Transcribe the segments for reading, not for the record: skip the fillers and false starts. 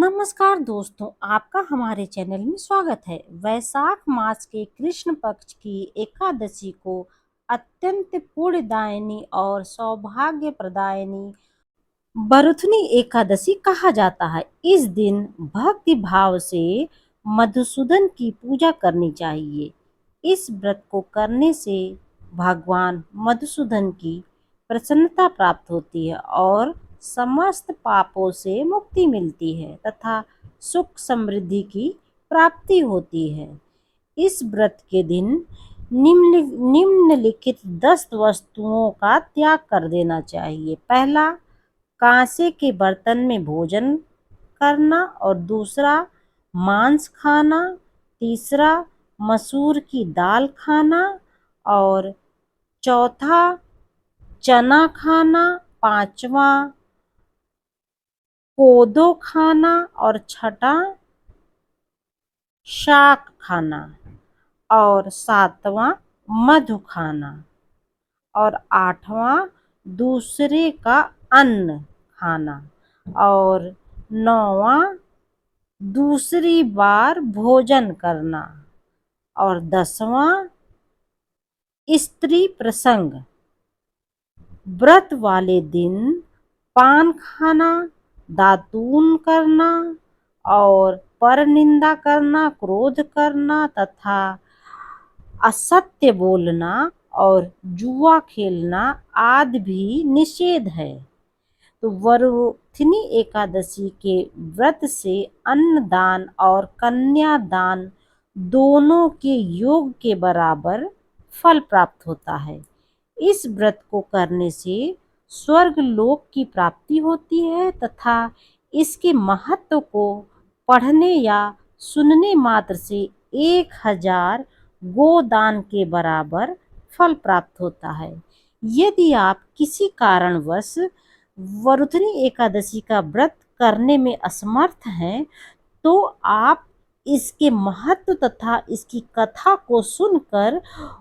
नमस्कार दोस्तों, आपका हमारे चैनल में स्वागत है। वैशाख मास के कृष्ण पक्ष की एकादशी को अत्यंत पुण्यदायिनी और सौभाग्य प्रदायिनी बरुथनी एकादशी कहा जाता है। इस दिन भक्ति भाव से मधुसूदन की पूजा करनी चाहिए। इस व्रत को करने से भगवान मधुसूदन की प्रसन्नता प्राप्त होती है और समस्त पापों से मुक्ति मिलती है तथा सुख समृद्धि की प्राप्ति होती है। इस व्रत के दिन निम्नलिखित 10 वस्तुओं का त्याग कर देना चाहिए। पहला, कांसे के बर्तन में भोजन करना, और दूसरा, मांस खाना, तीसरा, मसूर की दाल खाना, और चौथा, चना खाना, पांचवा, कोदो खाना, और छठा, शाक खाना, और सातवां, मधु खाना, और आठवां, दूसरे का अन्न खाना, और नौवां, दूसरी बार भोजन करना, और 10वां, स्त्री प्रसंग। व्रत वाले दिन पान खाना, दातून करना, और पर निंदा करना, क्रोध करना तथा असत्य बोलना और जुआ खेलना आदि भी निषेध है। तो वरुथिनी एकादशी के व्रत से अन्नदान और कन्यादान दोनों के योग के बराबर फल प्राप्त होता है। इस व्रत को करने से स्वर्ग लोक की प्राप्ति होती है तथा इसके महत्व को पढ़ने या सुनने मात्र से 1000 गोदान के बराबर फल प्राप्त होता है। यदि आप किसी कारणवश वरुथनी एकादशी का व्रत करने में असमर्थ हैं, तो आप इसके महत्व तथा इसकी कथा को सुनकर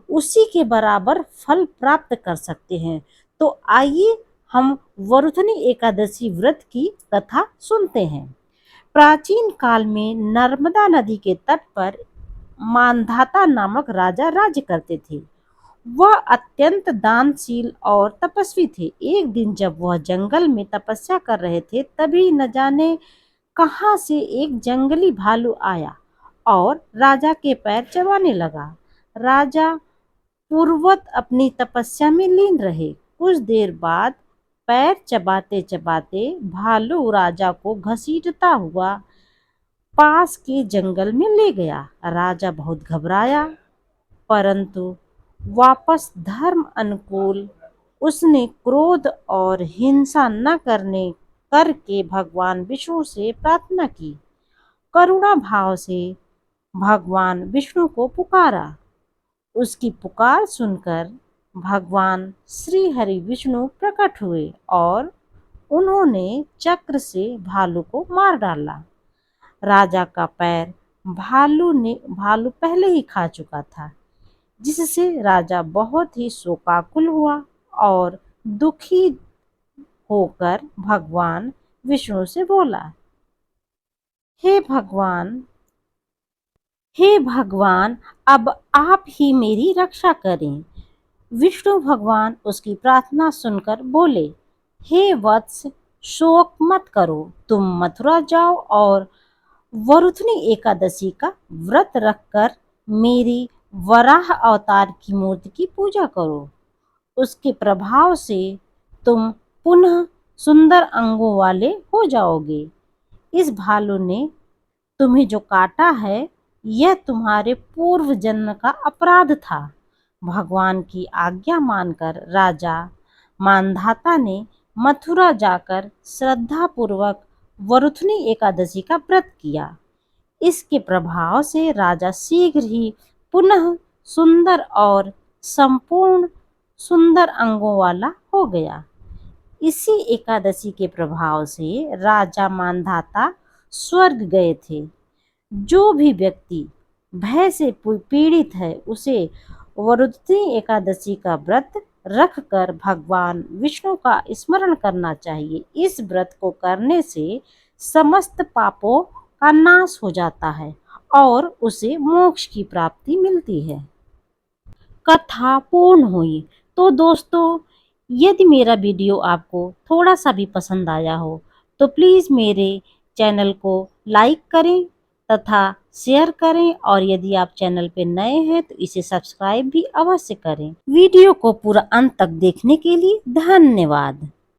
उसी के बराबर फल प्राप्त कर सकते हैं। तो आइए हम वरुथनी एकादशी व्रत की कथा सुनते हैं। प्राचीन काल में नर्मदा नदी के तट पर मानधाता नामक राजा राज्य करते थे। वह अत्यंत दानशील और तपस्वी थे। एक दिन जब वह जंगल में तपस्या कर रहे थे, तभी न जाने कहां से एक जंगली भालू आया और राजा के पैर चबाने लगा। राजा पूर्ववत अपनी तपस्या में लीन रहे। कुछ देर बाद पैर चबाते चबाते भालू राजा को घसीटता हुआ पास के जंगल में ले गया। राजा बहुत घबराया, परंतु वापस धर्म अनुकूल उसने क्रोध और हिंसा न करने करके भगवान विष्णु से प्रार्थना की। करुणा भाव से भगवान विष्णु को पुकारा। उसकी पुकार सुनकर भगवान श्री हरि विष्णु प्रकट हुए और उन्होंने चक्र से भालू को मार डाला। राजा का पैर भालू पहले ही खा चुका था, जिससे राजा बहुत ही शोकाकुल हुआ और दुखी होकर भगवान विष्णु से बोला, हे भगवान, हे भगवान, अब आप ही मेरी रक्षा करें। विष्णु भगवान उसकी प्रार्थना सुनकर बोले, हे वत्स, शोक मत करो। तुम मथुरा जाओ और वरुथनी एकादशी का व्रत रखकर मेरी वराह अवतार की मूर्ति की पूजा करो। उसके प्रभाव से तुम पुनः सुंदर अंगों वाले हो जाओगे। इस भालू ने तुम्हें जो काटा है, यह तुम्हारे पूर्व जन्म का अपराध था। भगवान की आज्ञा मानकर राजा मानधाता ने मथुरा जाकर श्रद्धापूर्वक वरुथनी एकादशी का व्रत किया। इसके प्रभाव से राजा शीघ्र ही पुनः सुंदर और संपूर्ण सुंदर अंगों वाला हो गया। इसी एकादशी के प्रभाव से राजा मानधाता स्वर्ग गए थे। जो भी व्यक्ति भय से पीड़ित है, उसे वरुथनी एकादशी का व्रत रखकर भगवान विष्णु का स्मरण करना चाहिए। इस व्रत को करने से समस्त पापों का नाश हो जाता है और उसे मोक्ष की प्राप्ति मिलती है। कथा पूर्ण हुई। तो दोस्तों, यदि मेरा वीडियो आपको थोड़ा सा भी पसंद आया हो तो प्लीज़ मेरे चैनल को लाइक करें तथा शेयर करें, और यदि आप चैनल पे नए हैं तो इसे सब्सक्राइब भी अवश्य करें। वीडियो को पूरा अंत तक देखने के लिए धन्यवाद।